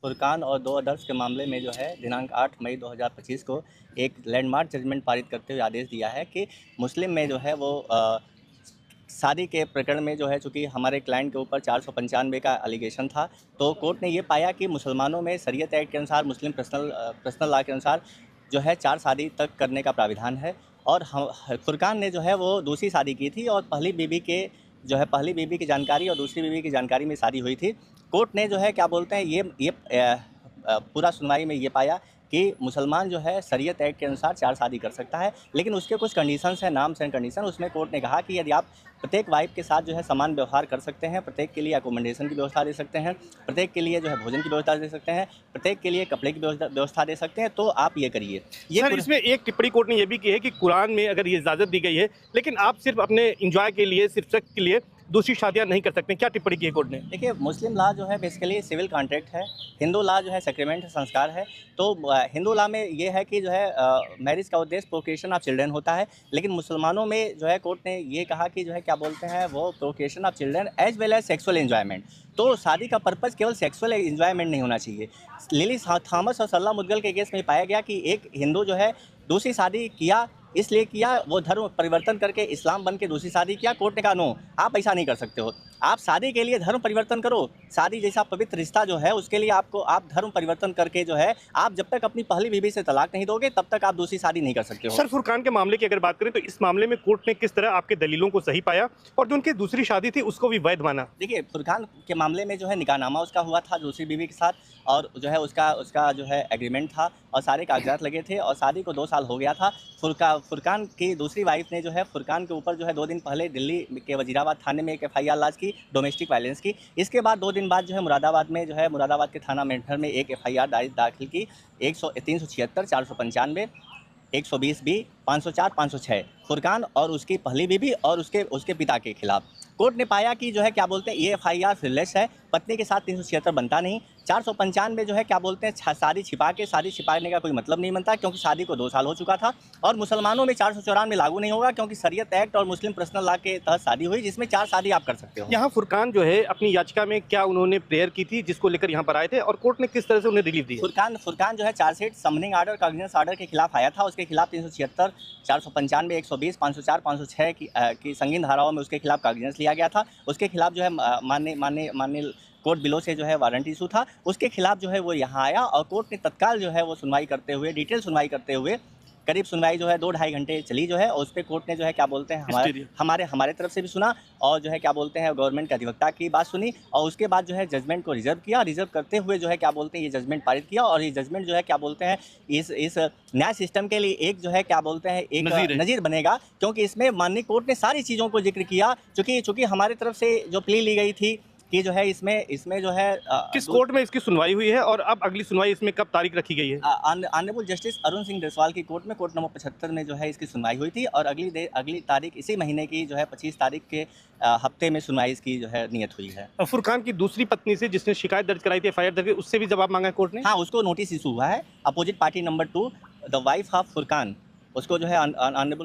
फुरकान और 2 अदर्स के मामले में जो है दिनांक 8 मई 2025 को एक लैंडमार्क जजमेंट पारित करते हुए आदेश दिया है कि मुस्लिम में जो है वो शादी के प्रकरण में जो है चूँकि हमारे क्लाइंट के ऊपर 495 का एलिगेशन था, तो कोर्ट ने ये पाया कि मुसलमानों में शरीयत एक्ट के अनुसार मुस्लिम पर्सनल लॉ के अनुसार जो है 4 शादी तक करने का प्राविधान है। और फुरकान ने जो है वो दूसरी शादी की थी और पहली बीवी की जानकारी और दूसरी बीवी की जानकारी में शादी हुई थी। कोर्ट ने जो है क्या बोलते हैं ये पूरा सुनवाई में ये पाया कि मुसलमान जो है शरीयत एक्ट के अनुसार 4 शादी कर सकता है, लेकिन उसके कुछ कंडीशंस हैं, नाम्स एंड कंडीशन। उसमें कोर्ट ने कहा कि यदि आप प्रत्येक वाइफ के साथ जो है समान व्यवहार कर सकते हैं, प्रत्येक के लिए अकोमोडेशन की व्यवस्था दे सकते हैं, प्रत्येक के लिए जो है भोजन की व्यवस्था दे सकते हैं, प्रत्येक के लिए कपड़े की व्यवस्था दे सकते हैं, तो आप ये करिए। सर, इसमें एक टिप्पणी कोर्ट ने यह भी की है कि कुरान में अगर ये इजाज़त दी गई है, लेकिन आप सिर्फ अपने इंजॉय के लिए, सिर्फ सेक्स के लिए दूसरी शादियां नहीं कर सकते। क्या टिप्पणी की है कोर्ट ने? देखिए, मुस्लिम लॉ जो है बेसिकली सिविल कॉन्ट्रैक्ट है, हिंदू लॉ जो है सेक्रेमेंट है, संस्कार है। तो हिंदू लॉ में ये है कि जो है मैरिज का उद्देश्य प्रोक्रिएशन ऑफ चिल्ड्रन होता है, लेकिन मुसलमानों में जो है कोर्ट ने ये कहा कि जो है क्या बोलते हैं वो procreation of children as well as sexual enjoyment. तो शादी का पर्पज़ केवल सेक्सुअल एंजॉयमेंट नहीं होना चाहिए। लिली थॉमस और सल्ला मुद्गल के केस में पाया गया कि एक हिंदू जो है दूसरी शादी किया, इसलिए किया वो धर्म परिवर्तन करके इस्लाम बन के दूसरी शादी किया। कोर्ट ने कहा नो, आप ऐसा नहीं कर सकते हो। आप शादी के लिए धर्म परिवर्तन करो, शादी जैसा पवित्र रिश्ता जो है उसके लिए आप धर्म परिवर्तन करके जो है आप जब तक अपनी पहली बीवी से तलाक नहीं दोगे तब तक आप दूसरी शादी नहीं कर सकते हो। सर, फुरकान के मामले की अगर बात करें तो इस मामले में कोर्ट ने किस तरह आपके दलीलों को सही पाया और जो उनकी दूसरी शादी थी उसको भी वैध माना? देखिए, फुरकान के मामले में जो है निकाहनामा उसका हुआ था दूसरी बीवी के साथ, और जो है उसका जो है एग्रीमेंट था और सारे कागजात लगे थे और शादी को 2 साल हो गया था। फुरकान की दूसरी वाइफ ने जो है फुरकान के ऊपर जो है 2 दिन पहले दिल्ली के वजीराबाद थाने में एक FIR लॉन्च की, डोमेस्टिक वायलेंस की। इसके बाद 2 दिन बाद जो है मुरादाबाद के थाना मेंढर में एक FIR दाखिल की 376, 495, 120B, 504, 506 फुरकान और उसकी पहली बीवी और उसके पिता के खिलाफ। कोर्ट ने पाया कि जो है क्या बोलते हैं ये FIR फ्रिलेस है, पत्नी के साथ 376 बनता नहीं। 495 जो है क्या बोलते हैं शादी छिपाने का कोई मतलब नहीं बनता, क्योंकि शादी को 2 साल हो चुका था। और मुसलमानों में 494 लागू नहीं होगा, क्योंकि शरीयत एक्ट और मुस्लिम पर्सनल लॉ के तहत शादी हुई, जिसमें 4 शादी आप कर सकते हो। यहाँ फुरकान जो है अपनी याचिका में क्या उन्होंने प्रेयर की थी जिसको लेकर यहाँ पर आए थे और कोर्ट ने किस तरह से उन्हें रिलीफ दी? फुरकान जो है chargesheet summoning order, cognizance order के खिलाफ आया था। उसके खिलाफ 376, 495, 120, 504, 506 की संगीन धाराओं में उसके खिलाफ कॉग्निजेंस लिया गया था। उसके खिलाफ जो है माननीय कोर्ट बिलो से जो है वारंट इशू था। उसके खिलाफ जो है वो यहाँ आया और कोर्ट ने तत्काल जो है वो सुनवाई करते हुए, डिटेल सुनवाई करते हुए, करीब सुनवाई जो है 2-2.5 घंटे चली जो है, और उस पर कोर्ट ने जो है क्या बोलते हैं हमारे तरफ से भी सुना और जो है क्या बोलते हैं गवर्नमेंट के अधिवक्ता की बात सुनी, और उसके बाद जो है जजमेंट को रिजर्व किया। रिजर्व करते हुए जो है क्या बोलते हैं ये जजमेंट पारित किया, और ये जजमेंट जो है क्या बोलते हैं इस न्याय सिस्टम के लिए एक जो है क्या बोलते हैं एक नज़ीर बनेगा, क्योंकि इसमें माननीय कोर्ट ने सारी चीज़ों को जिक्र किया। चूँकि हमारे तरफ से जो प्ली ली गई थी कि जो है इसमें जो है किस कोर्ट में इसकी सुनवाई हुई है और अब अगली सुनवाई इसमें कब तारीख रखी गई है? ऑनरेबल जस्टिस अरुण सिंह देसवाल की कोर्ट में कोर्ट नंबर 75 में जो है इसकी सुनवाई हुई थी, और अगली तारीख इसी महीने की जो है 25 तारीख के हफ्ते में सुनवाई इसकी जो है नियत हुई है। फुरकान की दूसरी पत्नी से जिसने शिकायत दर्ज कराई थी, FIR दर्ज, उससे भी जवाब मांगा है कोर्ट ने? हाँ, उसको नोटिस इशू हुआ है। Opposite party number 2 the wife of Furqan, उसको जो है ऑनरेबल